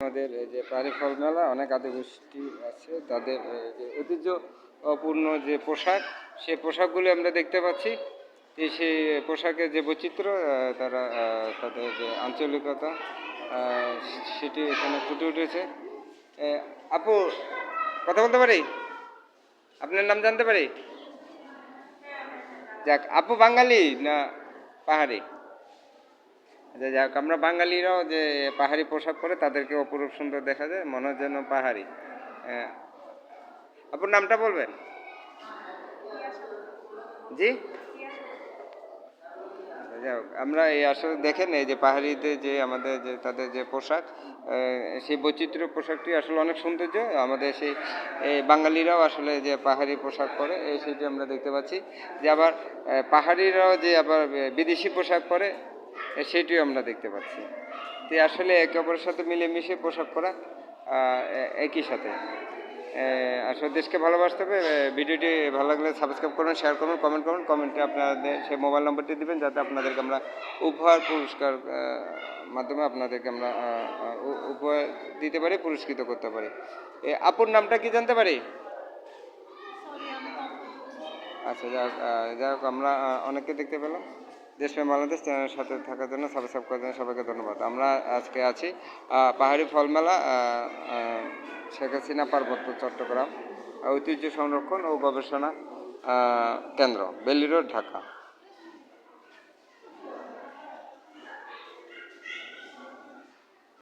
আমাদের এই যে পাহাড়ি ফল মেলা অনেক আদিবাসী আছে, তাদের যে ঐতিহ্যপূর্ণ যে পোশাক, সেই পোশাকগুলি আমরা দেখতে পাচ্ছি। সেই পোশাকের যে বৈচিত্র্য, তারা তাদের যে আঞ্চলিকতা, সেটি এখানে ফুটে উঠেছে। আপু, কথা বলতে পারি? আপনার নাম জানতে পারি? যাক, আপু বাঙালি না পাহাড়ি? আচ্ছা, যাক, আমরা বাঙালিরাও যে পাহাড়ি পোশাক পরে তাদেরকে অপরূপ সুন্দর দেখা যায়, মনে হয় যেন পাহাড়ি। আপুর নামটা বলবেন? জি, যাই হোক, আমরা এই আসলে দেখেন এই যে পাহাড়িদের যে আমাদের যে তাদের যে পোশাক, সেই বৈচিত্র্য পোশাকটি আসলে অনেক সৌন্দর্য। আমাদের সেই বাঙালিরাও আসলে যে পাহাড়ি পোশাক পরে, সেটি আমরা দেখতে পাচ্ছি। যে আবার পাহাড়িরাও যে আবার বিদেশি পোশাক পরে, সেটিও আমরা দেখতে পাচ্ছি। তো আসলে একে অপরের সাথে মিলেমিশে পোশাক পরা একই সাথে। আসলে দেশকে ভালোবাসতে হবে। ভিডিওটি ভালো লাগলে সাবস্ক্রাইব করুন, শেয়ার করুন, কমেন্ট করুন। কমেন্টে আপনাদের সেই মোবাইল নম্বরটি দেবেন, যাতে আপনাদেরকে আমরা উপহার পুরস্কার মাধ্যমে আপনাদেরকে আমরা উপহার দিতে পারি, পুরস্কৃত করতে পারি। আপুর নামটা কি জানতে পারি? আচ্ছা, যাই হোক, আমরা অনেককে দেখতে পেলাম। দেশপ্রেম বাংলাদেশ চ্যানেলের সাথে থাকার জন্য, সাবস্ক্রাইব করার জন্য সবাইকে ধন্যবাদ। আমরা আজকে আছি পাহাড়ি ফল মেলা, শেখ হাসিনা পার্বত্য চট্টগ্রাম ঐতিহ্য সংরক্ষণ ও গবেষণা কেন্দ্র, বেলি রোড, ঢাকা।